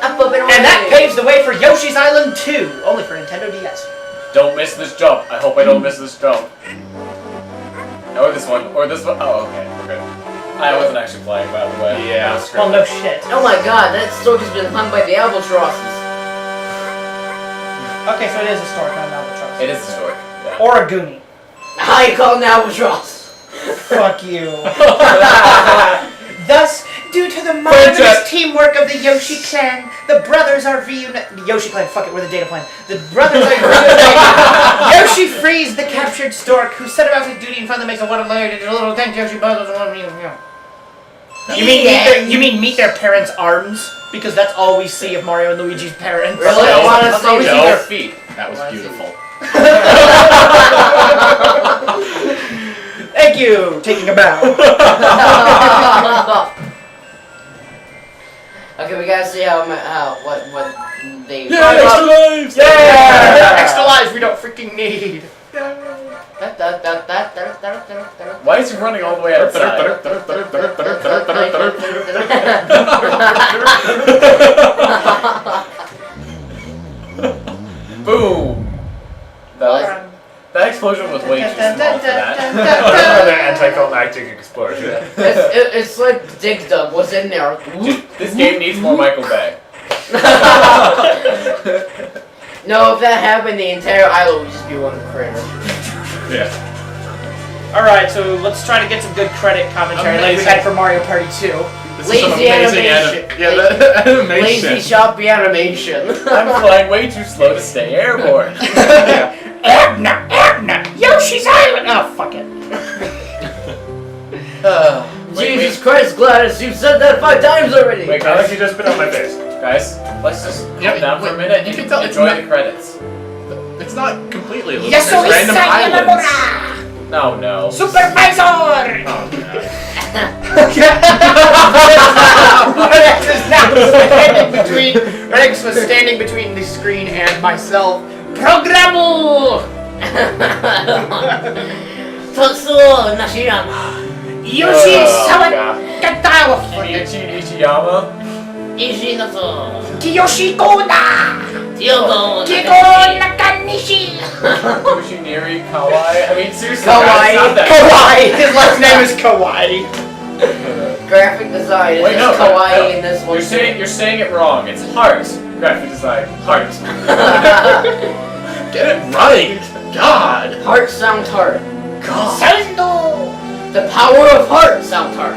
and that paves the way for Yoshi's Island 2, only for Nintendo DS.
Don't miss this jump. I hope I don't miss this jump. Or this one. Or this one. Oh, okay. We're good. I wasn't actually playing, by the way.
Yeah.
Well, no shit.
Oh my god, that stork has been hung by the albatrosses.
Okay, so it is a stork, not an albatross.
It is a stork. Yeah.
Or a Goonie.
How you call an albatross?
Fuck you. Thus, due to the marvelous teamwork of the Yoshi clan, the brothers are reunited. Yoshi clan, fuck it, we're the data plan. The brothers are reunited. Yoshi frees the captured stork, who set about his duty and finally makes a little thank Yoshi brothers. You mean meet their parents' arms? Because that's all we see of Mario and Luigi's parents.
Really? I want to
That's how we
see
see
No.
their feet.
That was beautiful.
Thank you, taking a bow.
Okay, we gotta see what they.
Extra lives!
Yeah! Extra lives we don't freaking need.
Why is he running all the way outside? Boom! That explosion was way too small for that.
Another anticlimactic explosion.
It's like Dig Dug was in there.
Dude, this game needs more Michael Bay.
No, if that happened, the entire island would just be one crater.
Yeah.
Alright, so let's try to get some good credit commentary like we had for Mario Party 2.
This
Lazy
is some amazing
animation.
Yeah, the animation.
Lazy choppy animation.
I'm flying way too slow to stay airborne.
Yoshi's Island! Oh, fuck it.
Jesus Christ, Gladys, you've said that 5 times already!
Wait,
I like
guys,
you just spit on my face.
guys, let's just
Yep,
calm down for a
wait,
minute
you
and
can tell it's
enjoy
not-
the credits.
It's not completely loose.
Yes,
There's random islands.
No, no.
Supervisor!
Oh,
Rex is now standing between. Rex was standing between the screen and myself. Programu!
Tatsuo Nashiyama.
Yoshi Sawa
God.
Katawa!
Kinichi Nishiyama.
Ishinato.
Kiyoshi Koda!
Tyogo
Kiko Nakanishi!
Yoshinari Kawai. I mean, seriously,
Kawai.
guys, it's not that.
Kawaii! His last name is Kawaii.
Graphic design is
Wait, no,
kawaii
no.
in this one.
You're saying it wrong. It's heart. Graphic design. Heart.
get it right! God!
Heart sounds hard.
God!
Sando!
The power of heart sounds hard.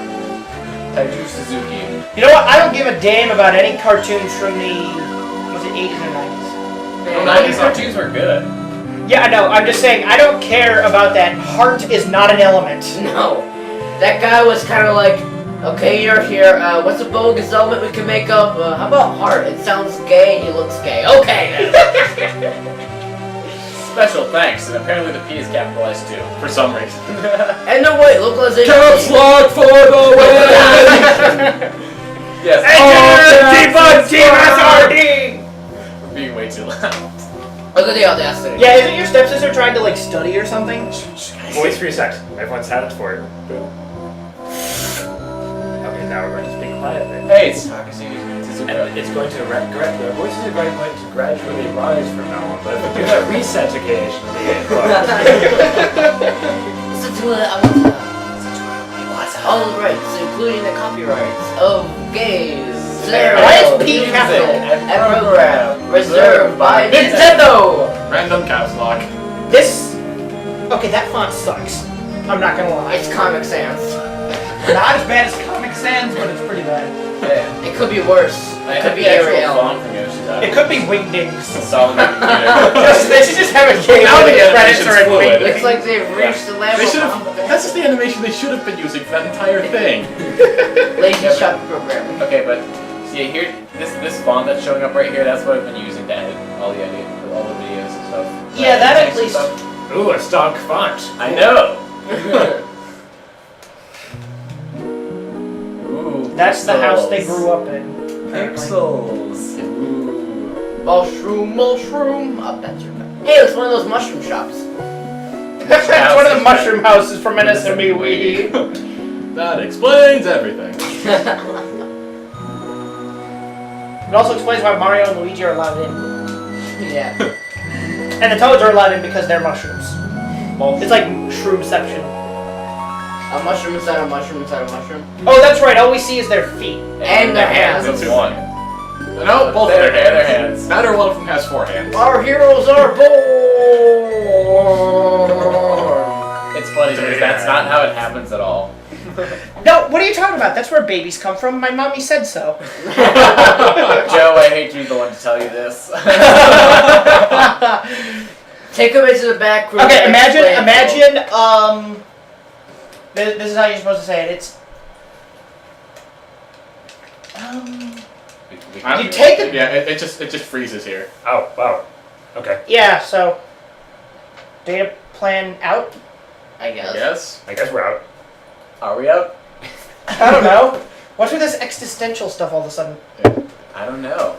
Taiju Suzuki.
You know what? I don't give a damn about any cartoons from the, was it 80s or 90s?
The 90s cartoons were good.
Yeah, I know. I'm just saying, I don't care about that. Heart is not an element.
No. That guy was kind of like, okay, you're here. What's a bogus element we can make up? How about heart? It sounds gay. He looks gay. Okay.
Special thanks, and apparently the P is capitalized too.
For some reason.
And no wait, localization.
Caps lock for the win!
Yes.
Debug TMSRD!
We're being way too loud.
Look at the audacity.
Yeah, isn't your stepsister trying to like study or something?
Voice reset. Everyone's silent for it. Boom. Okay, now we're going to speak quietly.
Hey, it's Takasi.
And it's going to the voices are going to gradually rise from now on, but if we do that reset occasionally,
Listen to it. I want to. All rights, including the copyrights of games.
Why is P capital?
And program reserved by Nintendo.
Random caps lock.
This. Okay, that font sucks. I'm not gonna lie.
It's Comic Sans.
Not as bad as Comic Sans, but it's pretty bad.
Yeah.
It could be worse. It could be Ariel.
It could be Wingdings.
Solomon.
They should just have a game
Now
where
the
the credits
animation's
are in
fluid.
Wingdings.
Looks like they've reached the level.
They should have. That's just the animation they should have been using for that entire thing.
Lazy Shop program.
Okay, but see here, this font that's showing up right here, that's what I've been using to edit all the videos and stuff.
Yeah, that at
Text and
least-
stuff.
ooh, a stock font.
I know. Ooh,
That's the house they
pixels.
grew up in.
Pixels. Ooh.
Mushroom. Oh, that's your guy. Hey, it's one of those mushroom shops.
That's one of the mushroom houses from NSME Wii.
That explains everything.
It also explains why Mario and Luigi are allowed in.
Yeah.
And the Toads are allowed in because they're mushrooms. It's like shroomception.
A mushroom inside a mushroom inside a mushroom.
Oh, that's right. All we see is their feet.
And their hands.
That's one.
No, both of
Their
their
hands.
hands. That or one of them has 4 hands.
Our heroes are born.
It's funny because that's not how it happens at all.
No, what are you talking about? That's where babies come from. My mommy said so.
Joe, I hate to be the one to tell you this.
Take them into the back room.
Okay,
and
imagine,
explain
this is how you're supposed to say it. It's, you take the,
Yeah, it just freezes here.
Oh, wow. Okay.
yeah, so, data plan out?
I guess.
Yes.
I guess we're out.
Are we up?
I don't know. What's with this existential stuff all of a sudden?
I don't know.